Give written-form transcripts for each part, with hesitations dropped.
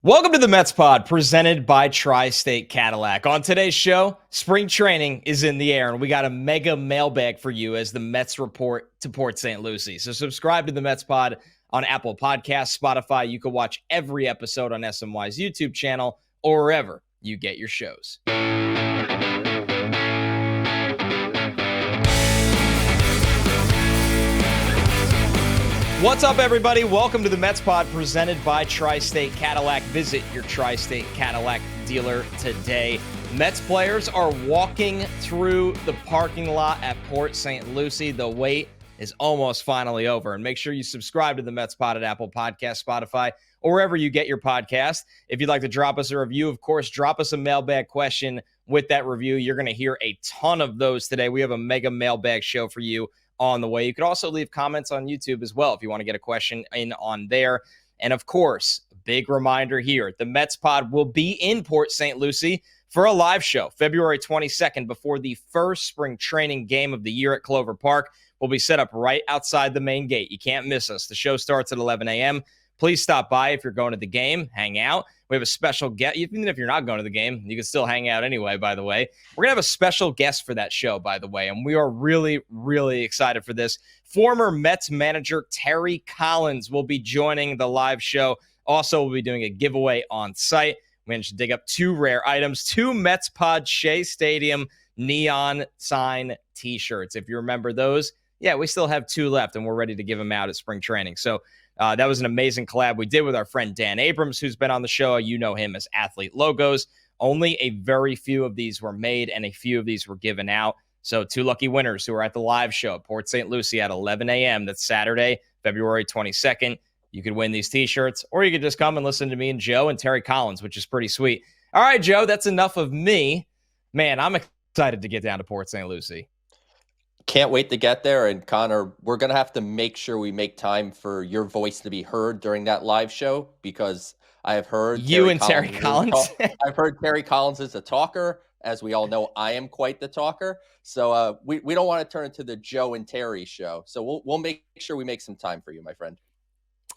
Welcome to the Mets Pod, presented by Tri-State Cadillac. On today's show, spring training is in the air, and we got a mega mailbag for you as the Mets report to Port St. Lucie. So subscribe to the Mets Pod on Apple Podcasts, Spotify. You can watch every episode on SNY's YouTube channel or wherever you get your shows. What's up, everybody? Welcome to the Mets Pod, presented by Tri-State Cadillac. Visit your Tri-State Cadillac dealer today. Mets players are walking through the parking lot at Port St. Lucie. The wait is almost finally over. And make sure you subscribe to the Mets Pod at Apple Podcasts, Spotify, or wherever you get your podcast. If you'd like to drop us a review, of course, drop us a mailbag question with that review. You're going to hear a ton of those today. We have a mega mailbag show for you on the way. You could also leave comments on YouTube as well if you want to get a question in on there. And of course, big reminder here, the Mets Pod will be in Port St. Lucie for a live show February 22nd before the first spring training game of the year at Clover Park. We'll be set up right outside the main gate. You can't miss us. The show starts at 11 a.m. Please stop by if you're going to the game, hang out. We have a special guest. Even if you're not going to the game, you can still hang out anyway, by the way. We're going to have a special guest for that show, by the way, and we are really, really excited for this. Former Mets manager Terry Collins will be joining the live show. Also, we'll be doing a giveaway on site. We managed to dig up two rare items, two Mets Pod Shea Stadium neon sign T-shirts. If you remember those, yeah, we still have two left, and we're ready to give them out at spring training. So that was an amazing collab we did with our friend Dan Abrams, who's been on the show. You know him as Athlete Logos. Only a very few of these were made, and a few of these were given out. So two lucky winners who are at the live show at Port St. Lucie at 11 a.m. That's Saturday, February 22nd. You could win these T-shirts, or you could just come and listen to me and Joe and Terry Collins, which is pretty sweet. All right, Joe, that's enough of me. Man, I'm excited to get down to Port St. Lucie. Can't wait to get there. And Connor, we're going to have to make sure we make time for your voice to be heard during that live show, because I have heard Terry Collins. I've heard Terry Collins is a talker. As we all know, I am quite the talker. So we don't want to turn it to the Joe and Terry show. So we'll make sure we make some time for you, my friend.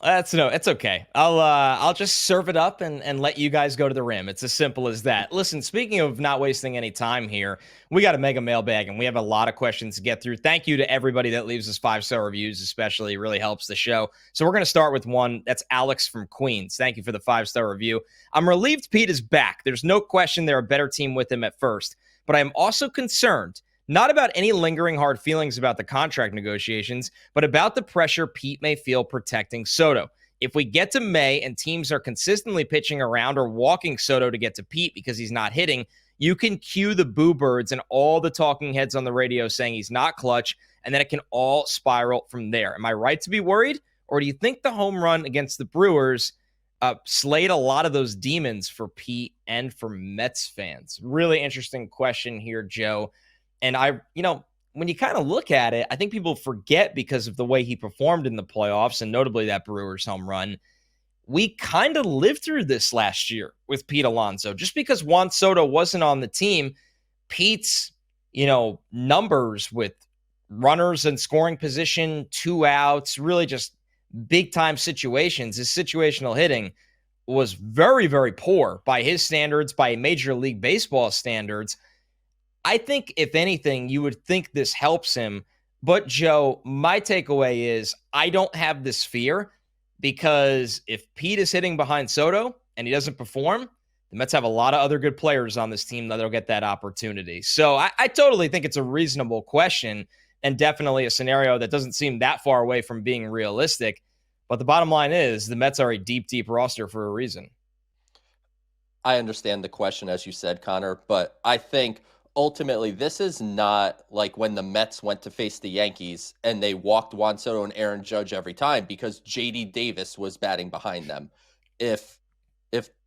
It's okay. I'll just serve it up and let you guys go to the rim. It's as simple as that. Listen, speaking of not wasting any time here, we got a mega mailbag and we have a lot of questions to get through. Thank you to everybody that leaves us 5-star reviews, especially. It really helps the show. So we're going to start with one. That's Alex from Queens. Thank you for the 5-star review. I'm relieved Pete is back. There's no question they're a better team with him at first, but I am also concerned not about any lingering hard feelings about the contract negotiations, but about the pressure Pete may feel protecting Soto. If we get to May and teams are consistently pitching around or walking Soto to get to Pete because he's not hitting, you can cue the boo birds and all the talking heads on the radio saying he's not clutch, and then it can all spiral from there. Am I right to be worried? Or do you think the home run against the Brewers slayed a lot of those demons for Pete and for Mets fans? Really interesting question here, Joe. And when you kind of look at it, I think people forget because of the way he performed in the playoffs and notably that Brewers home run. We kind of lived through this last year with Pete Alonso. Just because Juan Soto wasn't on the team, Pete's, numbers with runners in scoring position, 2 outs, really just big time situations. His situational hitting was very, very poor by his standards, by Major League Baseball standards. I think, if anything, you would think this helps him. But, Joe, my takeaway is I don't have this fear because if Pete is hitting behind Soto and he doesn't perform, the Mets have a lot of other good players on this team that'll get that opportunity. So I totally think it's a reasonable question and definitely a scenario that doesn't seem that far away from being realistic. But the bottom line is the Mets are a deep, deep roster for a reason. I understand the question, as you said, Connor, but I think ultimately, this is not like when the Mets went to face the Yankees and they walked Juan Soto and Aaron Judge every time because J.D. Davis was batting behind them. If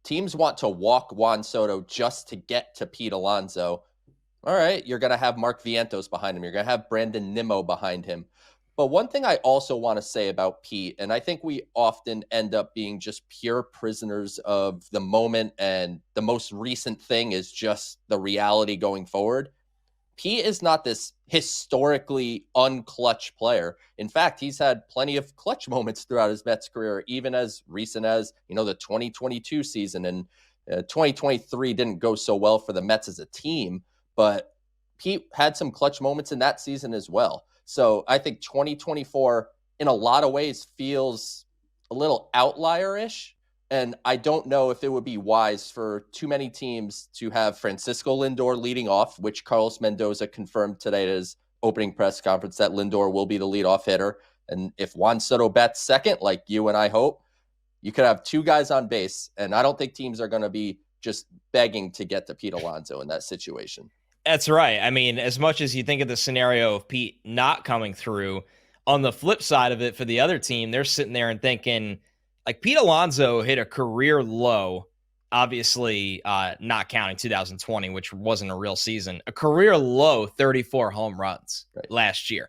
teams want to walk Juan Soto just to get to Pete Alonso, all right, you're going to have Mark Vientos behind him. You're going to have Brandon Nimmo behind him. But one thing I also want to say about Pete, and I think we often end up being just pure prisoners of the moment, and the most recent thing is just the reality going forward. Pete is not this historically unclutch player. In fact, he's had plenty of clutch moments throughout his Mets career, even as recent as, the 2022 season. And 2023 didn't go so well for the Mets as a team, but Pete had some clutch moments in that season as well. So I think 2024 in a lot of ways feels a little outlier-ish. And I don't know if it would be wise for too many teams to have Francisco Lindor leading off, which Carlos Mendoza confirmed today at his opening press conference that Lindor will be the leadoff hitter. And if Juan Soto bats second, like you and I hope, you could have two guys on base. And I don't think teams are going to be just begging to get to Pete Alonso in that situation. That's right. I mean, as much as you think of the scenario of Pete not coming through, on the flip side of it for the other team, they're sitting there and thinking, like, Pete Alonso hit a career low, obviously not counting 2020, which wasn't a real season, a career low 34 home runs last year.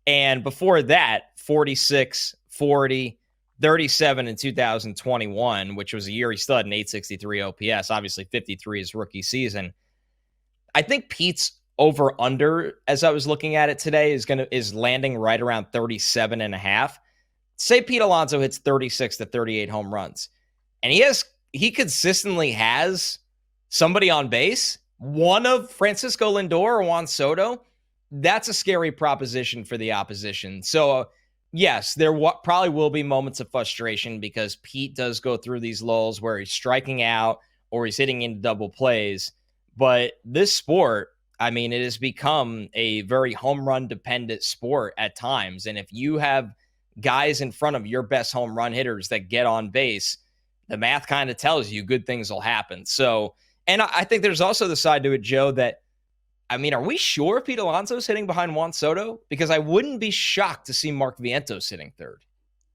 And before that, 46, 40, 37 in 2021, which was a year he still had an 863 OPS, obviously 53 his rookie season. I think Pete's over under, as I was looking at it today, is landing right around 37 and a half. Say Pete Alonso hits 36 to 38 home runs, and he consistently has somebody on base, one of Francisco Lindor or Juan Soto. That's a scary proposition for the opposition. So, yes, there probably will be moments of frustration because Pete does go through these lulls where he's striking out or he's hitting into double plays. But this sport, I mean, it has become a very home run dependent sport at times. And if you have guys in front of your best home run hitters that get on base, the math kind of tells you good things will happen. So, and I think there's also the side to it, Joe, that, I mean, are we sure Pete Alonso's hitting behind Juan Soto? Because I wouldn't be shocked to see Mark Vientos hitting third.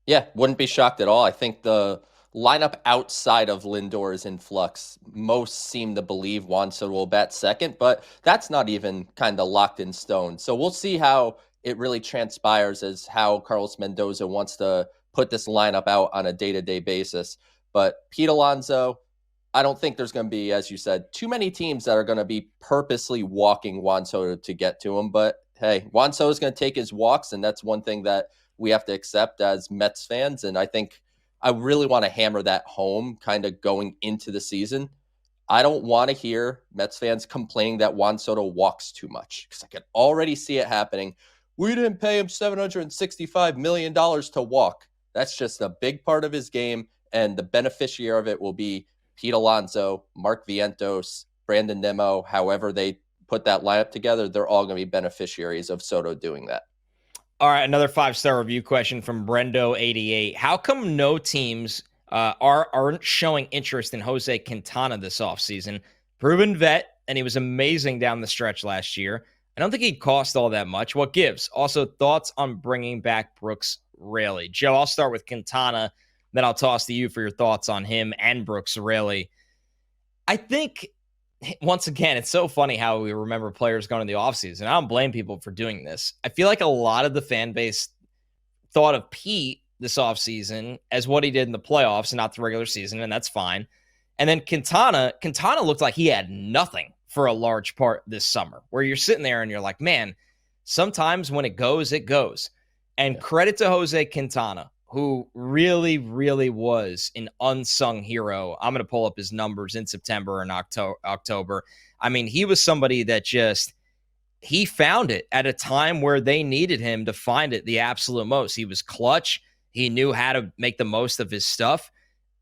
Yeah, wouldn't be shocked at all. I think the lineup outside of Lindor is in flux. Most seem to believe Juan Soto will bat second, but that's not even kind of locked in stone. So we'll see how it really transpires as how Carlos Mendoza wants to put this lineup out on a day-to-day basis. But Pete Alonso, I don't think there's going to be, as you said, too many teams that are going to be purposely walking Juan Soto to get to him. But hey, Juan Soto is going to take his walks, and that's one thing that we have to accept as Mets fans. And I think I really want to hammer that home kind of going into the season. I don't want to hear Mets fans complaining that Juan Soto walks too much because I can already see it happening. We didn't pay him $765 million to walk. That's just a big part of his game, and the beneficiary of it will be Pete Alonso, Mark Vientos, Brandon Nimmo. However they put that lineup together, they're all going to be beneficiaries of Soto doing that. All right, another 5-star review question from Brendo88. How come no teams aren't showing interest in Jose Quintana this offseason? Proven vet, and he was amazing down the stretch last year. I don't think he'd cost all that much. What gives? Also, thoughts on bringing back Brooks Raley. Joe, I'll start with Quintana, then I'll toss to you for your thoughts on him and Brooks Raley. I think, once again, it's so funny how we remember players going in the offseason. I don't blame people for doing this. I feel like a lot of the fan base thought of Pete this offseason as what he did in the playoffs and not the regular season, and that's fine. And then Quintana looked like he had nothing for a large part this summer, where you're sitting there and you're like, man, sometimes when it goes, it goes. And credit to Jose Quintana, who really, really was an unsung hero. I'm going to pull up his numbers in September and October. I mean, he was somebody that he found it at a time where they needed him to find it the absolute most. He was clutch. He knew how to make the most of his stuff.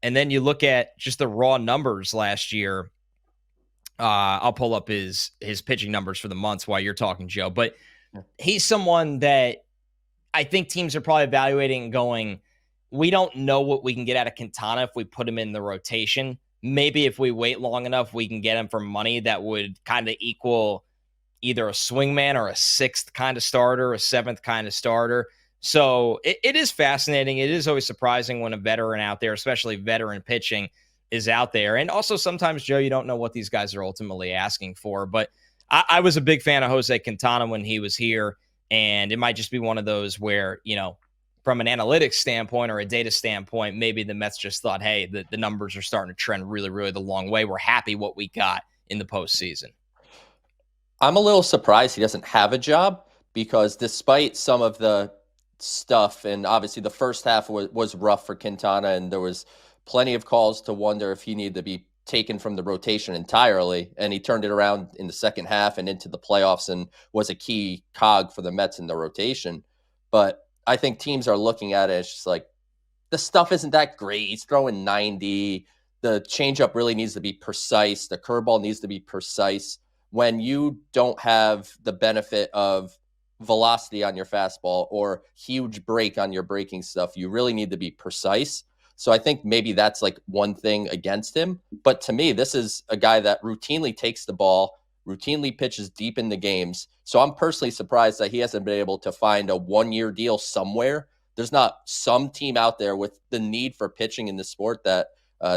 And then you look at just the raw numbers last year. I'll pull up his pitching numbers for the months while you're talking, Joe. But he's someone that I think teams are probably evaluating and going, we don't know what we can get out of Quintana if we put him in the rotation. Maybe if we wait long enough, we can get him for money that would kind of equal either a swingman or a sixth kind of starter, a seventh kind of starter. So it is fascinating. It is always surprising when a veteran out there, especially veteran pitching, is out there. And also sometimes, Joe, you don't know what these guys are ultimately asking for. But I was a big fan of Jose Quintana when he was here. And it might just be one of those where, from an analytics standpoint or a data standpoint, maybe the Mets just thought, hey, the numbers are starting to trend really, really the long way. We're happy what we got in the postseason. I'm a little surprised he doesn't have a job, because despite some of the stuff, and obviously the first half was rough for Quintana, and there was plenty of calls to wonder if he needed to be taken from the rotation entirely, and he turned it around in the second half and into the playoffs and was a key cog for the Mets in the rotation. But I think teams are looking at it, it's just like, the stuff isn't that great. He's throwing 90. The changeup really needs to be precise. The curveball needs to be precise. When you don't have the benefit of velocity on your fastball or huge break on your breaking stuff, you really need to be precise. So I think maybe that's like one thing against him. But to me, this is a guy that routinely takes the ball, routinely pitches deep in the games. So I'm personally surprised that he hasn't been able to find a 1-year deal somewhere. There's not some team out there with the need for pitching in the sport that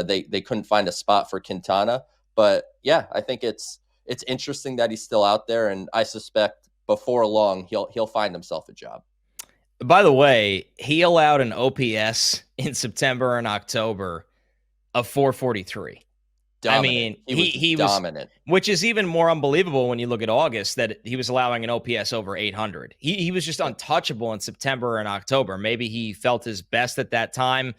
they couldn't find a spot for Quintana. But yeah, I think it's interesting that he's still out there, and I suspect before long he'll find himself a job. By the way, he allowed an OPS in September and October of 443. Dominant. I mean, he was dominant, which is even more unbelievable when you look at August, that he was allowing an OPS over 800. He was just untouchable in September and October. Maybe he felt his best at that time.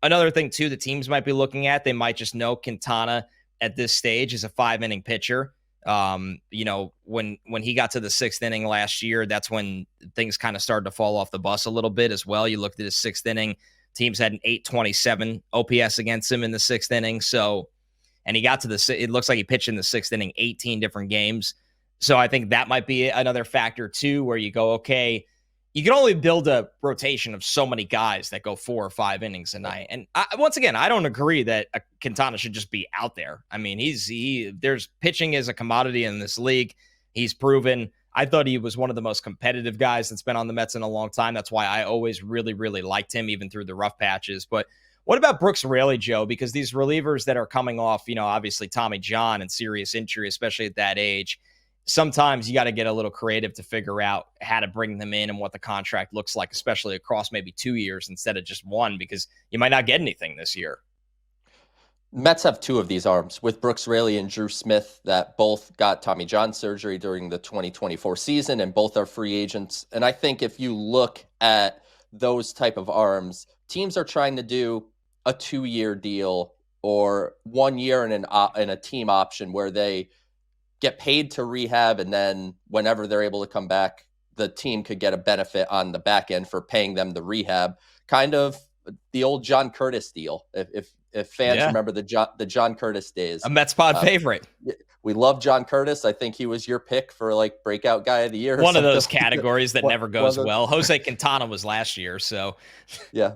Another thing, too, the teams might be looking at, they might just know Quintana at this stage is a 5-inning pitcher. When he got to the 6th inning last year, that's when things kind of started to fall off the bus a little bit as well. You looked at his 6th inning, teams had an 827 OPS against him in the 6th inning. So, and he got to it looks like he pitched in the 6th inning 18 different games. So I think that might be another factor too, where you go, okay, you can only build a rotation of so many guys that go 4 or 5 innings a night. And once again, I don't agree that Quintana should just be out there. I mean, there's pitching is a commodity in this league. He's proven. I thought he was one of the most competitive guys that's been on the Mets in a long time. That's why I always really, really liked him, even through the rough patches. But what about Brooks Raley, Joe? Because these relievers that are coming off, obviously Tommy John and serious injury, especially at that age, sometimes you got to get a little creative to figure out how to bring them in and what the contract looks like, especially across maybe 2 years instead of just one, because you might not get anything this year. Mets have 2 of these arms with Brooks Raley and Drew Smith that both got Tommy John surgery during the 2024 season, and both are free agents. And I think if you look at those type of arms, teams are trying to do a 2-year deal or 1 year in a team option where they get paid to rehab, and then whenever they're able to come back, the team could get a benefit on the back end for paying them the rehab. Kind of the old John Curtis deal. If fans remember the John Curtis days. A Mets pod favorite. We love John Curtis. I think he was your pick for like breakout guy of the year. One of those categories that never goes well. Jose Quintana was last year. So yeah,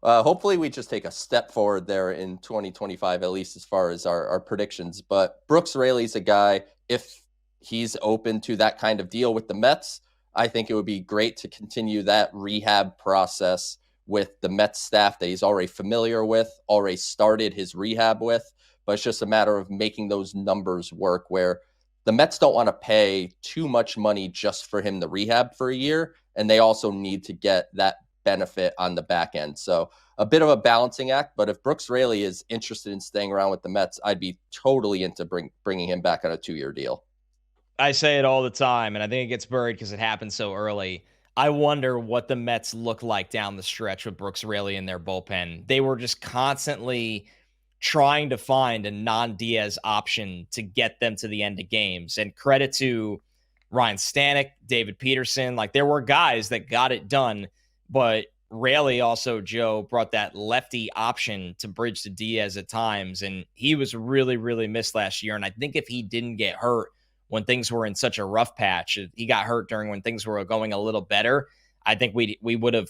hopefully we just take a step forward there in 2025, at least as far as our predictions. But Brooks Raley's a guy, if he's open to that kind of deal with the Mets, I think it would be great to continue that rehab process with the Mets staff that he's already familiar with, already started his rehab with. But it's just a matter of making those numbers work, where the Mets don't want to pay too much money just for him to rehab for a year, and they also need to get that benefit on the back end. So a bit of a balancing act, but if Brooks Raley is interested in staying around with the Mets, I'd be totally into bringing him back on a 2-year deal. I say it all the time, and I think it gets buried because it happened so early. I wonder what the Mets look like down the stretch with Brooks Raley in their bullpen. They were just constantly trying to find a non-Diaz option to get them to the end of games. And credit to Ryan Stanek, David Peterson. Like, there were guys that got it done, but Raley also, Joe, brought that lefty option to bridge to Diaz at times. And he was really, really missed last year. And I think if he didn't get hurt when things were in such a rough patch, he got hurt during when things were going a little better, I think we would have,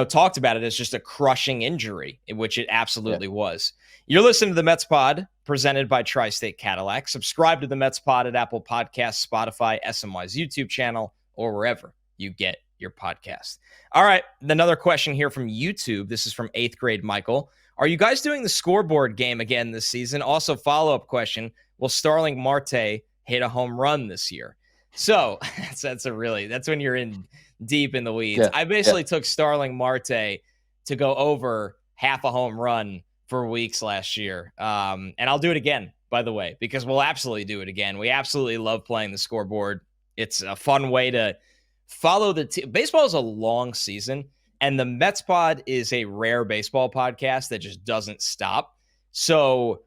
talked about it as just a crushing injury, which it absolutely was. You're listening to the Mets Pod, presented by Tri-State Cadillac. Subscribe to the Mets Pod at Apple Podcasts, Spotify, SNY's YouTube channel, or wherever you get your podcast. All right, another question here from YouTube. This is from 8th grade Michael. Are you guys doing the scoreboard game again this season? Also, follow-up question, will Starling Marte hit a home run this year? So that's when you're in deep in the weeds. I basically took Starling Marte to go over half a home run for weeks last year. And I'll do it again by the way, because we'll absolutely do it again. We absolutely love playing the scoreboard. It's a fun way to follow the team. Baseball is a long season, and the Mets pod is a rare baseball podcast that just doesn't stop. So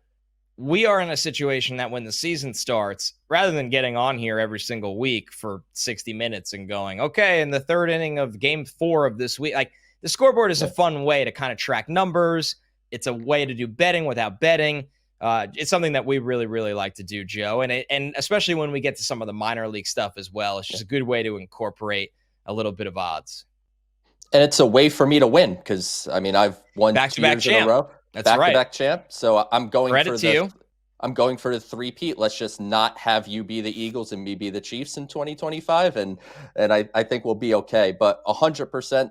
we are in a situation that when the season starts, rather than getting on here every single week for 60 minutes and going, okay, in the third inning of game 4 of this week, like the scoreboard is a fun way to kind of track numbers. It's a way to do betting without betting. It's something that we really, really like to do, Joe. And especially when we get to some of the minor league stuff as well, it's just a good way to incorporate a little bit of odds. And it's a way for me to win because, I mean, I've won back-to-back 2 years in a row. That's right. Back-to-back champ. So I'm going I'm going for the three-peat. Let's just not have you be the Eagles and me be the Chiefs in 2025, and I think we'll be okay. But 100%,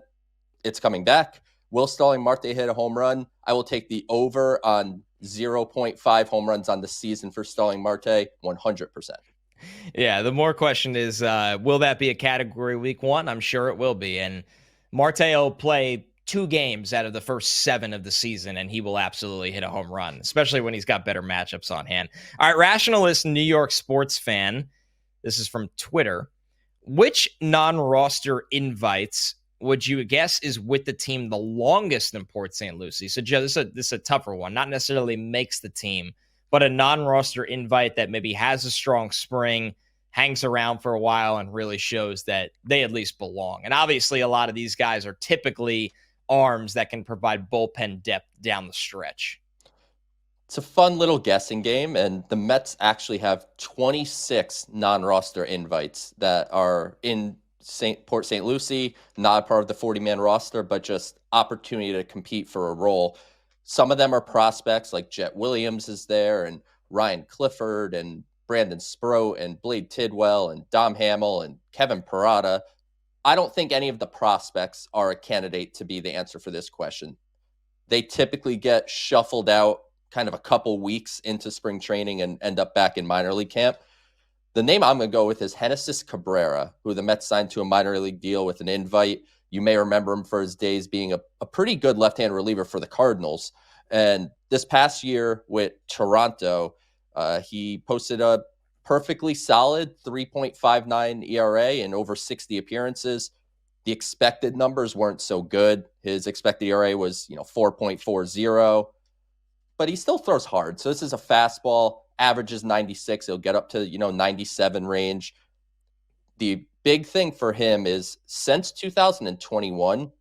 it's coming back. Will Starling Marte hit a home run? I will take the over on 0.5 home runs on the season for Starling Marte, 100%. Yeah, the more question is, will that be a category week 1? I'm sure it will be. And Marte will play 2 games out of the first 7 of the season, and he will absolutely hit a home run, especially when he's got better matchups on hand. All right, Rationalist New York sports fan. This is from Twitter. Which non-roster invites would you guess is with the team the longest in Port St. Lucie? So, Joe, this is a tougher one. Not necessarily makes the team, but a non-roster invite that maybe has a strong spring, hangs around for a while, and really shows that they at least belong. And obviously, a lot of these guys are typically arms that can provide bullpen depth down the stretch. It's a fun little guessing game, and the Mets actually have 26 non-roster invites that are in Port St. Lucie, not part of the 40-man roster, but just opportunity to compete for a role. Some of them are prospects, like Jet Williams is there, and Ryan Clifford, and Brandon Sproat, and Blade Tidwell, and Dom Hamill, and Kevin Parada. I don't think any of the prospects are a candidate to be the answer for this question. They typically get shuffled out kind of a couple weeks into spring training and end up back in minor league camp. The name I'm going to go with is Genesis Cabrera, who the Mets signed to a minor league deal with an invite. You may remember him for his days being a pretty good left-hand reliever for the Cardinals. And this past year with Toronto, he posted a perfectly solid 3.59 ERA in over 60 appearances. The expected numbers weren't so good. His expected ERA was, 4.40, but he still throws hard. So this is a fastball, averages 96. He'll get up to, 97 range. The big thing for him is since 2021,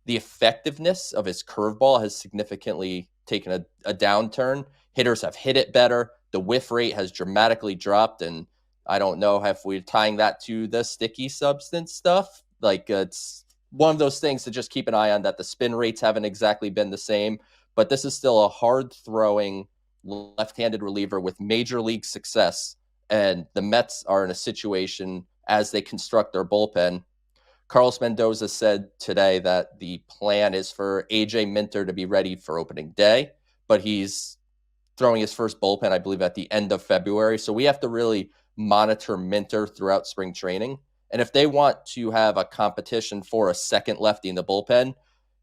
the effectiveness of his curveball has significantly taken a downturn. Hitters have hit it better. The whiff rate has dramatically dropped. And I don't know if we're tying that to the sticky substance stuff. Like, it's one of those things to just keep an eye on, that the spin rates haven't exactly been the same. But this is still a hard-throwing left-handed reliever with major league success. And the Mets are in a situation as they construct their bullpen. Carlos Mendoza said today that the plan is for AJ Minter to be ready for opening day, but he's throwing his first bullpen, I believe, at the end of February. So we have to really monitor Minter throughout spring training. And if they want to have a competition for a second lefty in the bullpen,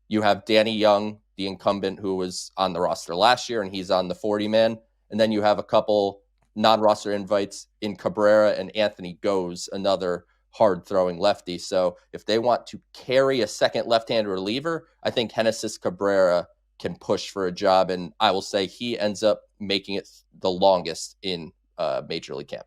you have Danny Young, the incumbent, who was on the roster last year, and he's on the 40-man. And then you have a couple non-roster invites in Cabrera and Anthony Goes, another hard-throwing lefty. So if they want to carry a second left-handed reliever, I think Genesis Cabrera can push for a job, and I will say he ends up making it the longest in Major League camp.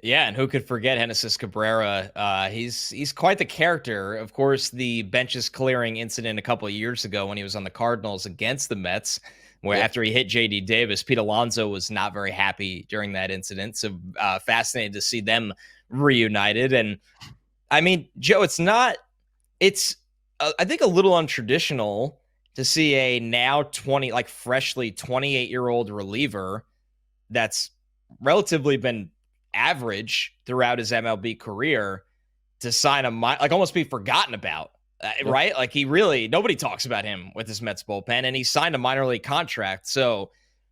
Yeah, and who could forget Genesis Cabrera? He's quite the character. Of course, the benches clearing incident a couple of years ago when he was on the Cardinals against the Mets, where after he hit J.D. Davis, Pete Alonso was not very happy during that incident. So fascinated to see them reunited. And I mean, Joe, it's I think a little untraditional to see a now freshly 28-year-old reliever that's relatively been average throughout his MLB career to sign almost be forgotten about, right? Like nobody talks about him with his Mets bullpen, and he signed a minor league contract. So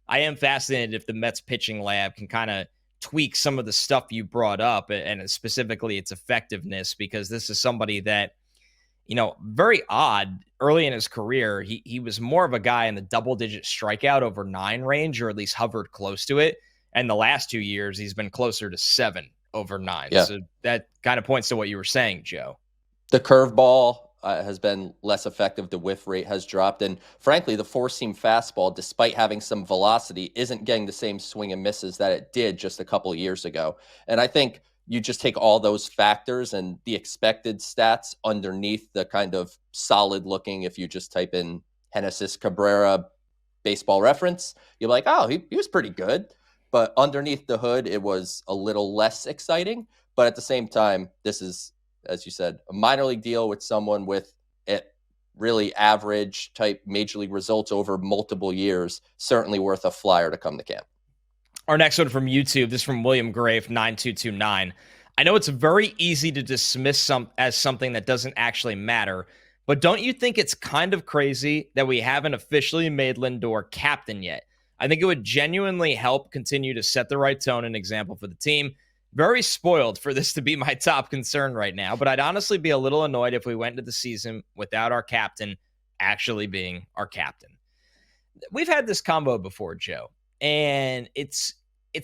I am fascinated if the Mets pitching lab can kind of tweak some of the stuff you brought up, and specifically its effectiveness, because this is somebody that, very odd. Early in his career, he was more of a guy in the double-digit strikeout over 9 range, or at least hovered close to it. And the last 2 years, he's been closer to 7 over 9. Yeah. So that kind of points to what you were saying, Joe. The curveball has been less effective. The whiff rate has dropped. And frankly, the four-seam fastball, despite having some velocity, isn't getting the same swing and misses that it did just a couple of years ago. And I think you just take all those factors and the expected stats underneath the kind of solid looking, if you just type in Genesis Cabrera baseball reference, you're like, oh, he was pretty good. But underneath the hood, it was a little less exciting. But at the same time, this is, as you said, a minor league deal with someone with it really average type major league results over multiple years. Certainly worth a flyer to come to camp. Our next one from YouTube, this is from William Grave 9229. I know it's very easy to dismiss as something that doesn't actually matter, but don't you think it's kind of crazy that we haven't officially made Lindor captain yet? I think it would genuinely help continue to set the right tone and example for the team. Very spoiled for this to be my top concern right now, but I'd honestly be a little annoyed if we went into the season without our captain actually being our captain. We've had this combo before, Joe, and it's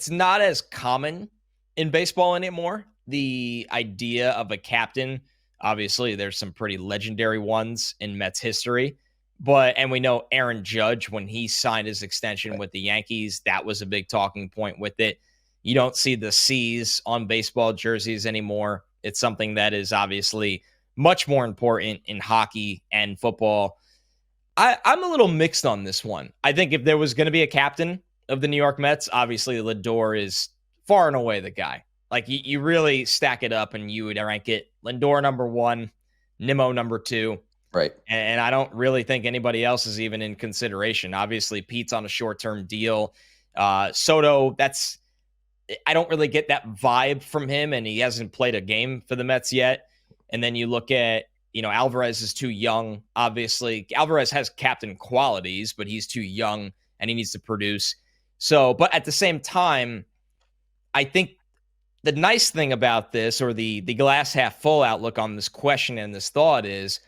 not as common in baseball anymore. The idea of a captain, obviously there's some pretty legendary ones in Mets history, and we know Aaron Judge, when he signed his extension with the Yankees, that was a big talking point with it. You don't see the C's on baseball jerseys anymore. It's something that is obviously much more important in hockey and football. I'm a little mixed on this one. I think if there was going to be a captain of the New York Mets, obviously Lindor is far and away the guy. Like, you really stack it up and you would rank it Lindor number 1, Nimmo number 2. Right. And I don't really think anybody else is even in consideration. Obviously, Pete's on a short-term deal. Soto, I don't really get that vibe from him, and he hasn't played a game for the Mets yet. And then you look at, Alvarez is too young. Obviously, Alvarez has captain qualities, but he's too young and he needs to produce. So, but at the same time, I think the nice thing about this, or the glass half full outlook on this question and this thought, is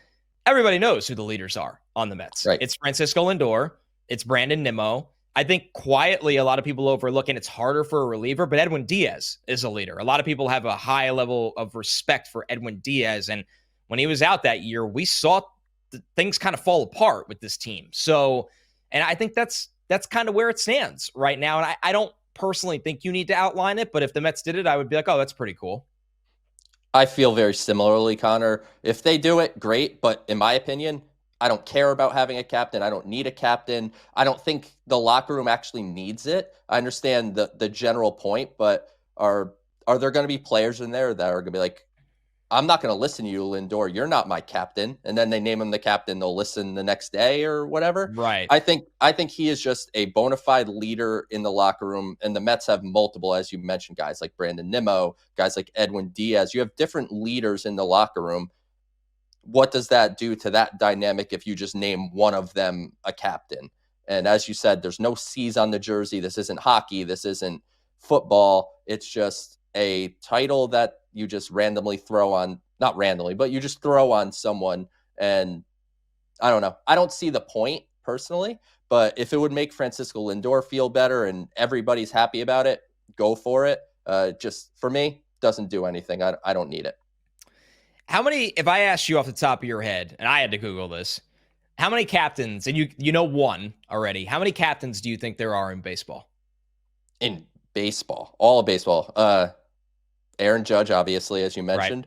everybody knows who the leaders are on the Mets. Right. It's Francisco Lindor. It's Brandon Nimmo. I think quietly a lot of people overlook, and it's harder for a reliever, but Edwin Diaz is a leader. A lot of people have a high level of respect for Edwin Diaz. And when he was out that year, we saw things kind of fall apart with this team. So, and I think that's kind of where it stands right now. And I don't personally think you need to outline it, but if the Mets did it, I would be like, oh, that's pretty cool. I feel very similarly, Connor. If they do it, great. But in my opinion, I don't care about having a captain. I don't need a captain. I don't think the locker room actually needs it. I understand the general point, but are there going to be players in there that are going to be like, I'm not going to listen to you, Lindor. You're not my captain. And then they name him the captain. They'll listen the next day or whatever. Right. I think he is just a bona fide leader in the locker room. And the Mets have multiple, as you mentioned, guys like Brandon Nimmo, guys like Edwin Diaz. You have different leaders in the locker room. What does that do to that dynamic if you just name one of them a captain? And as you said, there's no C's on the jersey. This isn't hockey. This isn't football. It's just a title that you just randomly throw on, not randomly, but you just throw on someone. And I don't know. I don't see the point personally, but if it would make Francisco Lindor feel better and everybody's happy about it, go for it. Just for me, doesn't do anything. I don't need it. How many, if I asked you off the top of your head, and I had to Google this, how many captains, and you know one already, how many captains do you think there are in baseball? In baseball, all of baseball. Aaron Judge, obviously, as you mentioned.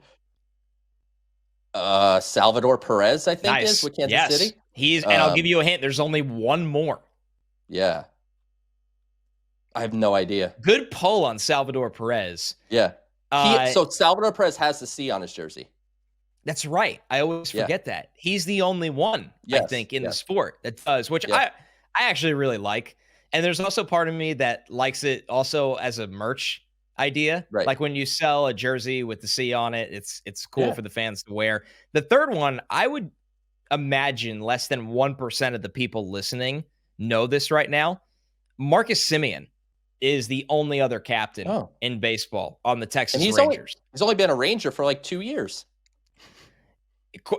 Right. Salvador Perez, I think, is with Kansas City. He's, and I'll give you a hint. There's only one more. Yeah. I have no idea. Good pull on Salvador Perez. Yeah. So Salvador Perez has the C on his jersey. That's right. I always forget that. He's the only one, I think, in the sport that does, which I actually really like. And there's also part of me that likes it also as a merch idea. Right. Like when you sell a jersey with the C on it, it's cool for the fans to wear. The third one, I would imagine less than 1% of the people listening know this right now. Marcus Semien is the only other captain in baseball on the Texas Rangers. He's only been a Ranger for like 2 years.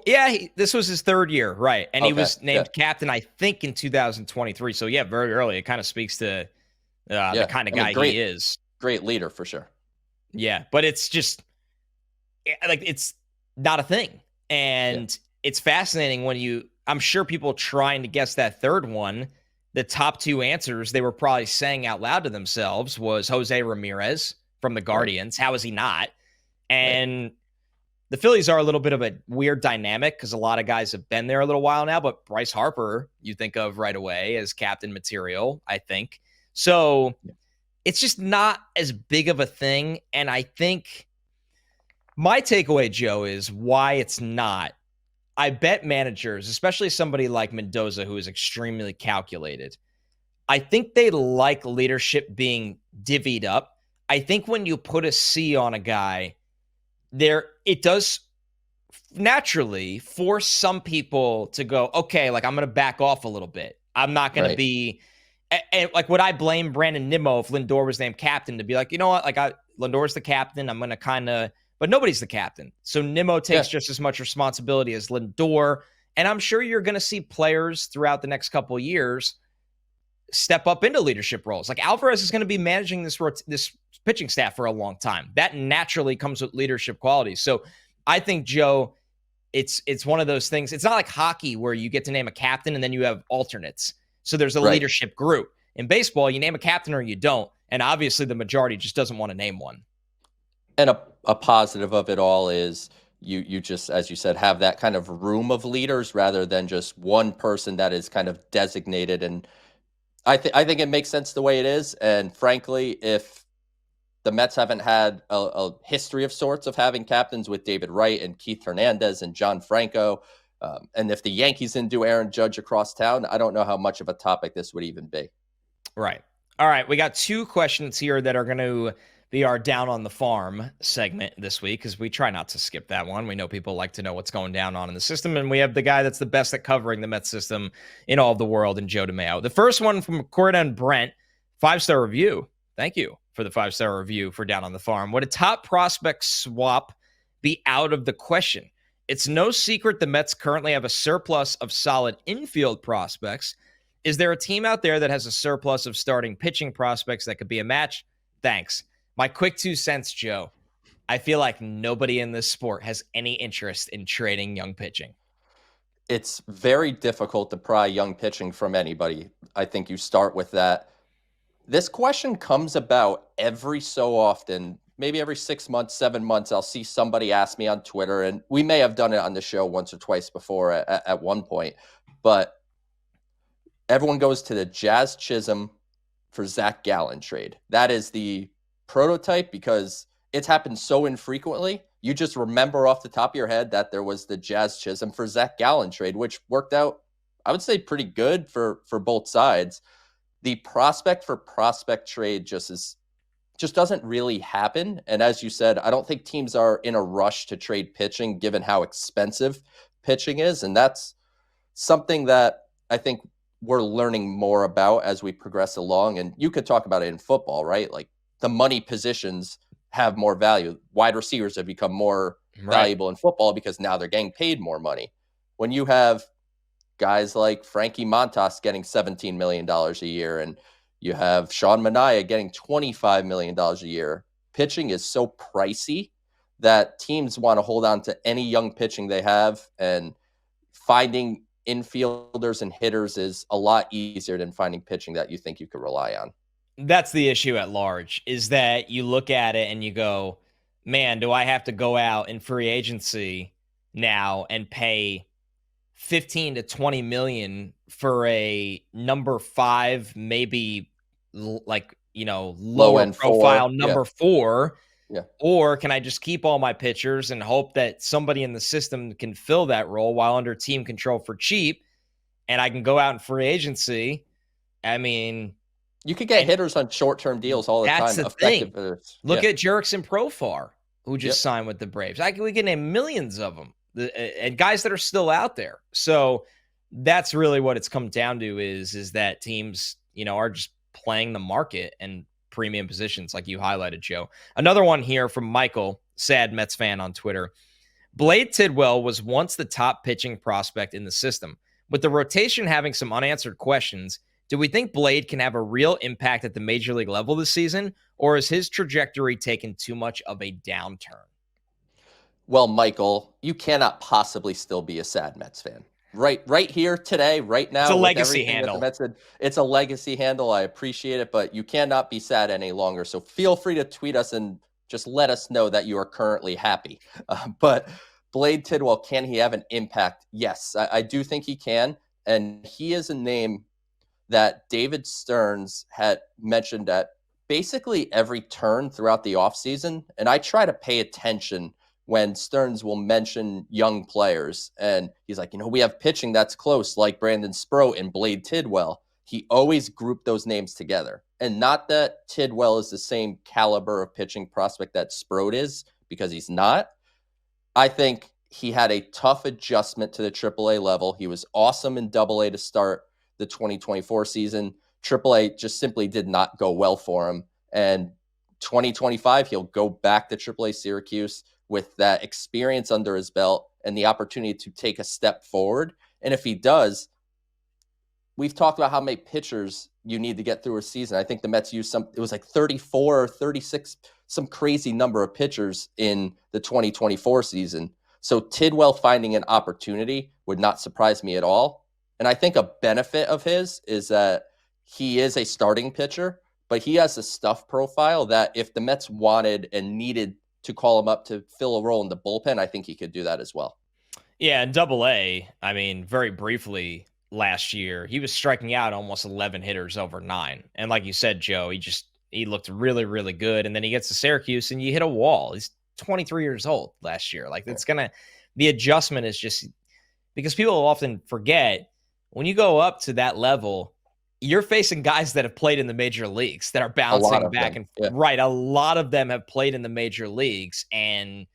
Yeah, this was his third year, right? And he was named captain, I think, in 2023. So, yeah, very early. It kind of speaks to the kind of guy he is. Great leader for sure. Yeah, but it's just like it's not a thing. And it's fascinating when I'm sure people trying to guess that third one, the top two answers they were probably saying out loud to themselves was Jose Ramirez from the Guardians. Right. How is he not? And the Phillies are a little bit of a weird dynamic because a lot of guys have been there a little while now, but Bryce Harper, you think of right away as captain material, I think. So it's just not as big of a thing. And I think my takeaway, Joe, is why it's not. I bet managers, especially somebody like Mendoza, who is extremely calculated, I think they like leadership being divvied up. I think when you put a C on a guy, it does naturally force some people to go, okay, like I'm going to back off a little bit. I'm not going to be, and like, would I blame Brandon Nimmo if Lindor was named captain to be like, you know what, like Lindor's the captain. I'm going to kind of, but nobody's the captain. So Nimmo takes just as much responsibility as Lindor. And I'm sure you're going to see players throughout the next couple of years step up into leadership roles. Like Alvarez is going to be managing this pitching staff for a long time. That naturally comes with leadership qualities. So I think, Joe, it's one of those things. It's not like hockey where you get to name a captain and then you have alternates. So there's a leadership group. In baseball, you name a captain or you don't. And obviously the majority just doesn't want to name one. And a positive of it all is you just, as you said, have that kind of room of leaders rather than just one person that is kind of designated. And I think it makes sense the way it is. And frankly, if the Mets haven't had a history of sorts of having captains with David Wright and Keith Hernandez and John Franco, and if the Yankees didn't do Aaron Judge across town, I don't know how much of a topic this would even be. Right. All right. We got two questions here that are going to be our Down on the Farm segment this week, because we try not to skip that one. We know people like to know what's going down on in the system, and we have the guy that's the best at covering the Mets system in all of the world, in Joe DeMayo. The first one from Corden Brent, 5-star review. Thank you for the 5-star review for Down on the Farm. Would a top prospect swap be out of the question? It's no secret the Mets currently have a surplus of solid infield prospects. Is there a team out there that has a surplus of starting pitching prospects that could be a match? Thanks. My quick 2 cents, Joe. I feel like nobody in this sport has any interest in trading young pitching. It's very difficult to pry young pitching from anybody. I think you start with that. This question comes about every so often, maybe every 6 months, 7 months. I'll see somebody ask me on Twitter, and we may have done it on the show once or twice before at one point, but everyone goes to the Jazz Chisholm for Zach Gallen trade. That is the prototype because it's happened so infrequently. You just remember off the top of your head that there was the Jazz Chisholm for Zach Gallen trade, which worked out, I would say, pretty good for both sides. The prospect for prospect trade just doesn't really happen. And as you said, I don't think teams are in a rush to trade pitching given how expensive pitching is. And that's something that I think we're learning more about as we progress along. And you could talk about it in football, right? Like the money positions have more value. Wide receivers have become more valuable in football because now they're getting paid more money. When you have guys like Frankie Montas getting $17 million a year, and you have Sean Manaea getting $25 million a year, pitching is so pricey that teams want to hold on to any young pitching they have, and finding infielders and hitters is a lot easier than finding pitching that you think you could rely on. That's the issue at large, is that you look at it and you go, man, do I have to go out in free agency now and pay 15 to 20 million for a number 5, maybe like, lower profile number 4? Yeah. Or can I just keep all my pitchers and hope that somebody in the system can fill that role while under team control for cheap, and I can go out in free agency? I mean, you could get hitters on short-term deals all the time. That's the thing. Look at Jurickson Profar, who just signed with the Braves. We can name millions of them, and guys that are still out there. So that's really what it's come down to is that teams, are just playing the market and premium positions like you highlighted, Joe. Another one here from Michael, sad Mets fan on Twitter. Blade Tidwell was once the top pitching prospect in the system. With the rotation having some unanswered questions, Do we think Blade can have a real impact at the major league level this season, or is his trajectory taken too much of a downturn? Well, Michael, you cannot possibly still be a sad Mets fan. Right here today, right It's a now, with legacy everything that the handle. Mets did, it's a legacy handle. I appreciate it, but you cannot be sad any longer. So feel free to tweet us and just let us know that you are currently happy. But Blade Tidwell, can he have an impact? Yes, I do think he can. And he is a name that David Stearns had mentioned at basically every turn throughout the offseason. And I try to pay attention when Stearns will mention young players. And he's like, we have pitching that's close, like Brandon Sproat and Blade Tidwell. He always grouped those names together. And not that Tidwell is the same caliber of pitching prospect that Sproat is, because he's not. I think he had a tough adjustment to the AAA level. He was awesome in AA to start the 2024 season. AAA just simply did not go well for him. And 2025, he'll go back to AAA Syracuse with that experience under his belt and the opportunity to take a step forward. And if he does, we've talked about how many pitchers you need to get through a season. I think the Mets used it was like 34 or 36, some crazy number of pitchers in the 2024 season. So Tidwell finding an opportunity would not surprise me at all. And I think a benefit of his is that he is a starting pitcher, but he has a stuff profile that if the Mets wanted and needed to call him up to fill a role in the bullpen, I think he could do that as well. Yeah, in AA, I mean, very briefly last year, he was striking out almost 11 hitters over 9. And like you said, Joe, he looked really, really good. And then he gets to Syracuse and you hit a wall. He's 23 years old last year. Like the adjustment is just because people often forget when you go up to that level, you're facing guys that have played in the major leagues that are bouncing back and right. A lot of them have played in the major leagues and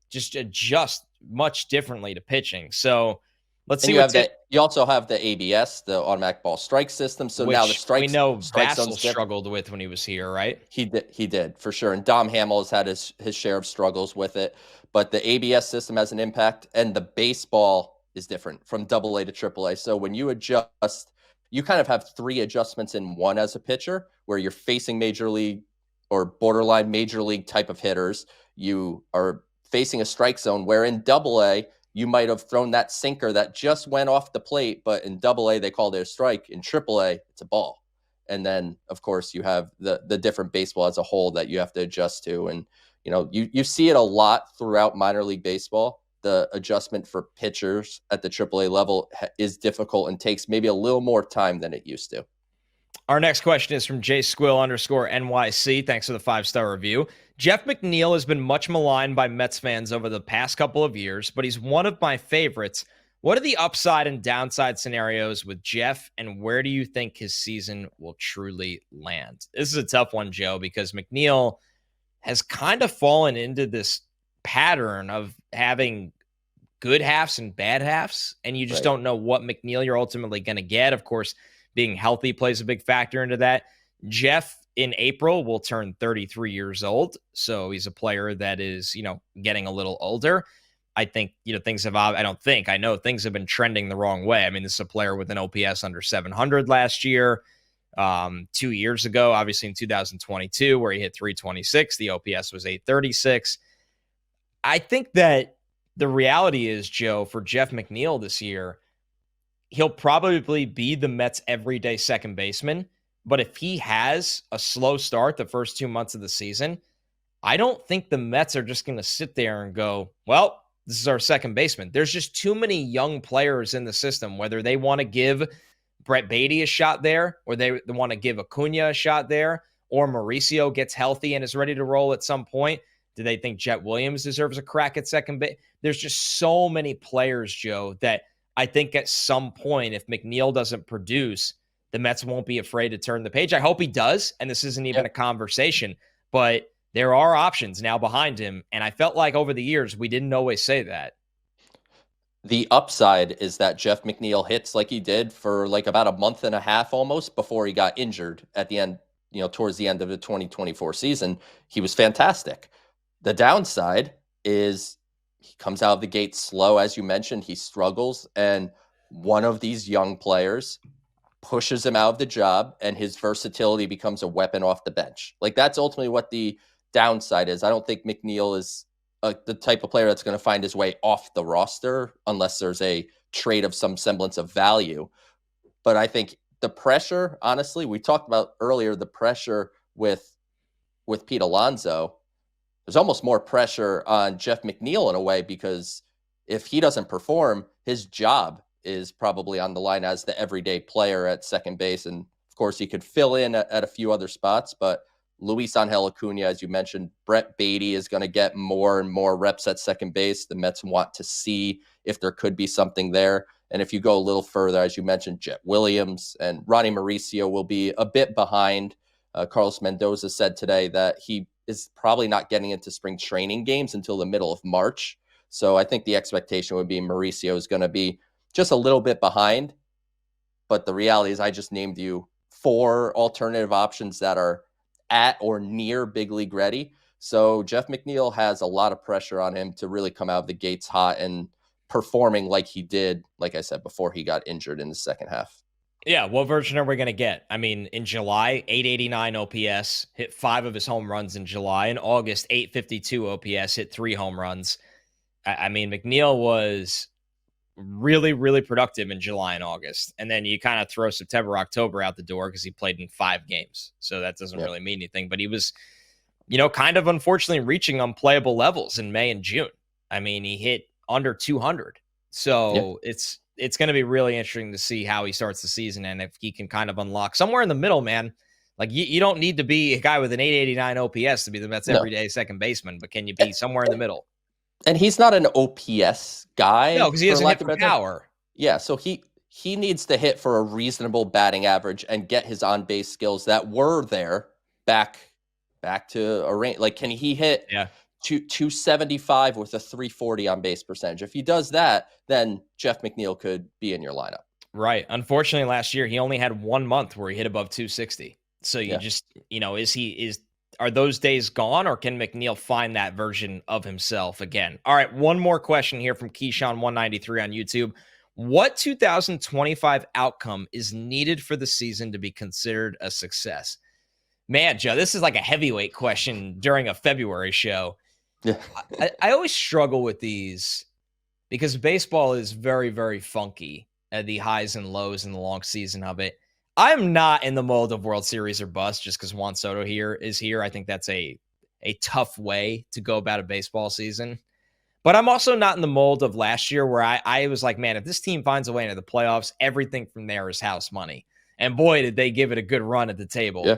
just adjust much differently to pitching. So let's see. You also have the ABS, the automatic ball strike system. So now the strike, we know Vassell struggled with when he was here, right? He did for sure. And Dom Hamill has had his share of struggles with it, but the ABS system has an impact, and the baseball is different from AA to AAA. So when you adjust, you kind of have 3 adjustments in one as a pitcher, where you're facing major league or borderline major league type of hitters. You are facing a strike zone, where in AA, you might have thrown that sinker that just went off the plate, but in AA, they called it a strike. In AAA, it's a ball. And then, of course, you have the different baseball as a whole that you have to adjust to. And, you see it a lot throughout minor league baseball. The adjustment for pitchers at the AAA level is difficult and takes maybe a little more time than it used to. Our next question is from JSquill_NYC. Thanks for the 5-star review. Jeff McNeil has been much maligned by Mets fans over the past couple of years, but he's one of my favorites. What are the upside and downside scenarios with Jeff, and where do you think his season will truly land? This is a tough one, Joe, because McNeil has kind of fallen into this pattern of having good halves and bad halves, and you just don't know what McNeil you're ultimately going to get. Of course, being healthy plays a big factor into that. Jeff in April will turn 33 years old. So he's a player that is, getting a little older. I think, I know things have been trending the wrong way. I mean, this is a player with an OPS under 700 last year. 2 years ago, obviously in 2022, where he hit 326, the OPS was 836. I think that the reality is, Joe, for Jeff McNeil this year, he'll probably be the Mets' everyday second baseman. But if he has a slow start the first 2 months of the season, I don't think the Mets are just going to sit there and go, well, this is our second baseman. There's just too many young players in the system, whether they want to give Brett Beatty a shot there, or they want to give Acuna a shot there, or Mauricio gets healthy and is ready to roll at some point. Do they think Jet Williams deserves a crack at second base? There's just so many players, Joe, that I think at some point, if McNeil doesn't produce, the Mets won't be afraid to turn the page. I hope he does, and this isn't even a conversation, but there are options now behind him, and I felt like over the years we didn't always say that. The upside is that Jeff McNeil hits like he did for like about a month and a half almost before he got injured at the end, towards the end of the 2024 season. He was fantastic. The downside is he comes out of the gate slow, as you mentioned. He struggles, and one of these young players pushes him out of the job, and his versatility becomes a weapon off the bench. Like, that's ultimately what the downside is. I don't think McNeil is the type of player that's going to find his way off the roster unless there's a trade of some semblance of value. But I think the pressure, honestly, we talked about earlier, the pressure with Pete Alonso, there's almost more pressure on Jeff McNeil in a way, because if he doesn't perform, his job is probably on the line as the everyday player at second base. And of course, he could fill in at a few other spots, but Luis Angel Acuna, as you mentioned, Brett Beatty is going to get more and more reps at second base. The Mets want to see if there could be something there. And if you go a little further, as you mentioned, Jet Williams and Ronnie Mauricio will be a bit behind. Carlos Mendoza said today that he is probably not getting into spring training games until the middle of March. So I think the expectation would be Mauricio is going to be just a little bit behind. But the reality is I just named you 4 alternative options that are at or near big league ready. So Jeff McNeil has a lot of pressure on him to really come out of the gates hot and performing like he did, like I said, before he got injured in the second half. Yeah, what version are we going to get? I mean, in July, 889 OPS, hit 5 of his home runs in July. In August, 852 OPS, hit 3 home runs. I mean, McNeil was really, really productive in July and August. And then you kind of throw September, October out the door because he played in 5 games. So that doesn't really mean anything. But he was, kind of unfortunately reaching unplayable levels in May and June. I mean, he hit under 200. So it's going to be really interesting to see how he starts the season and if he can kind of unlock somewhere in the middle, man. Like, you don't need to be a guy with an 889 OPS to be the Mets everyday second baseman, but can you be somewhere in the middle? And he's not an OPS guy. No, because he doesn't hit for power. Yeah, so he needs to hit for a reasonable batting average and get his on-base skills that were there back to a range. Like, can he hit 275 with a 340 on-base percentage? If he does that, then Jeff McNeil could be in your lineup. Right. Unfortunately, last year, he only had 1 month where he hit above 260. So you just, are those days gone, or can McNeil find that version of himself again? All right, one more question here from Keyshawn193 on YouTube. What 2025 outcome is needed for the season to be considered a success? Man, Joe, this is like a heavyweight question during a February show. Yeah. I always struggle with these because baseball is very, very funky at the highs and lows in the long season of it. I'm not in the mold of World Series or bust just because Juan Soto is here. I think that's a tough way to go about a baseball season. But I'm also not in the mold of last year where I was like, man, if this team finds a way into the playoffs, everything from there is house money. And boy, did they give it a good run at the table. Yeah.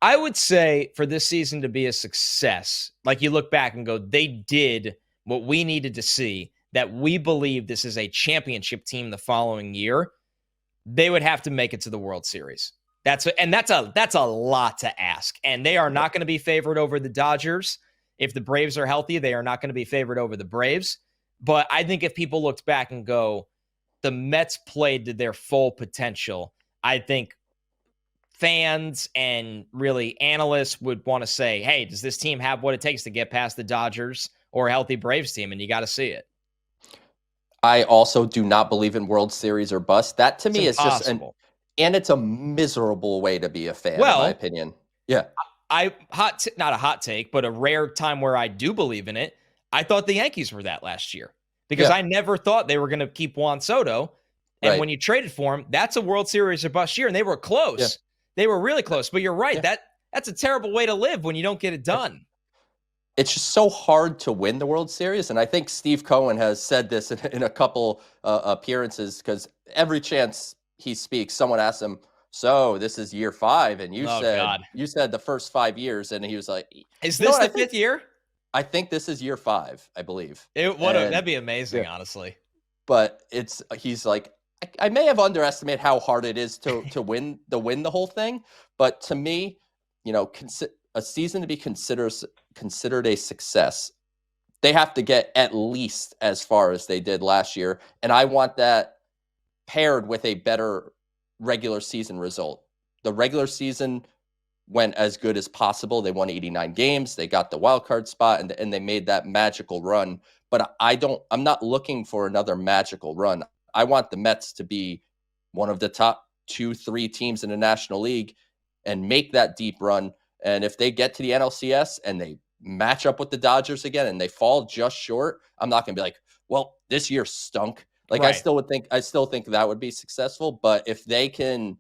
I would say for this season to be a success, like you look back and go, they did what we needed to see, that we believe this is a championship team the following year. They would have to make it to the World Series. That's a lot to ask. And they are not going to be favored over the Dodgers. If the Braves are healthy, they are not going to be favored over the Braves. But I think if people looked back and go, the Mets played to their full potential, I think fans and really analysts would want to say, hey, does this team have what it takes to get past the Dodgers or a healthy Braves team? And you got to see it. I also do not believe in World Series or bust. That to me is just and it's a miserable way to be a fan, in my opinion. Yeah. Not a hot take, but a rare time where I do believe in it. I thought the Yankees were that last year because I never thought they were going to keep Juan Soto. And when you traded for him, that's a World Series or bust year. And they were close. Yeah. They were really close. But you're right. Yeah. That's a terrible way to live when you don't get it done. It's just so hard to win the World Series. And I think Steve Cohen has said this in a couple appearances, because every chance he speaks, someone asks him, so this is year 5. And you said the first 5 years. And he was like, is this the 5th year? I think this is year 5, I believe. That'd be amazing, honestly. But he's like, I may have underestimated how hard it is to win the whole thing. But to me, a season to be considered a success, they have to get at least as far as they did last year. And I want that paired with a better regular season result. The regular season went as good as possible. They won 89 games. They got the wild card spot and they made that magical run. But I'm not looking for another magical run. I want the Mets to be one of the top 2-3 teams in the National League and make that deep run. And if they get to the NLCS and they match up with the Dodgers again and they fall just short, I'm not going to be like, well, this year stunk. Like Right. I still think that would be successful. But if they can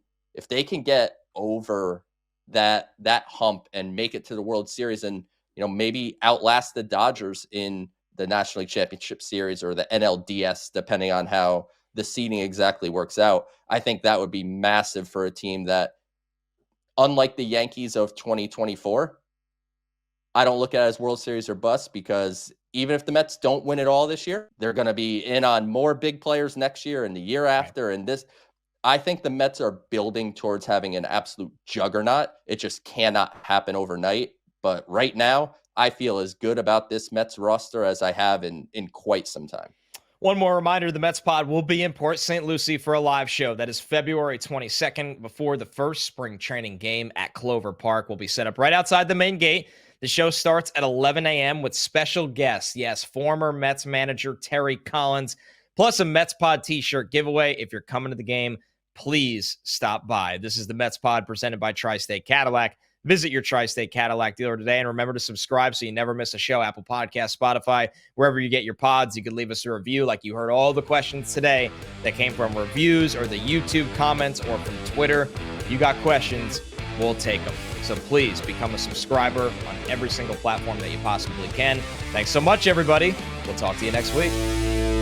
get over that hump and make it to the World Series and, maybe outlast the Dodgers in the National League Championship Series or the NLDS, depending on how the seeding exactly works out, I think that would be massive for a team that, unlike the Yankees of 2024, I don't look at it as World Series or bust, because even if the Mets don't win it all this year, they're going to be in on more big players next year and the year after. And I think the Mets are building towards having an absolute juggernaut. It just cannot happen overnight. But right now, I feel as good about this Mets roster as I have in quite some time. One more reminder, the Mets pod will be in Port St. Lucie for a live show. That is February 22nd, before the first spring training game at Clover Park. Will be set up right outside the main gate. The show starts at 11 a.m. with special guests. Yes, former Mets manager Terry Collins, plus a Mets pod t-shirt giveaway. If you're coming to the game, please stop by. This is the Mets pod presented by Tri-State Cadillac. Visit your Tri-State Cadillac dealer today, and remember to subscribe so you never miss a show. Apple Podcasts, Spotify, wherever you get your pods. You can leave us a review like you heard all the questions today that came from reviews or the YouTube comments or from Twitter. If you got questions, we'll take them. So please become a subscriber on every single platform that you possibly can. Thanks so much, everybody. We'll talk to you next week.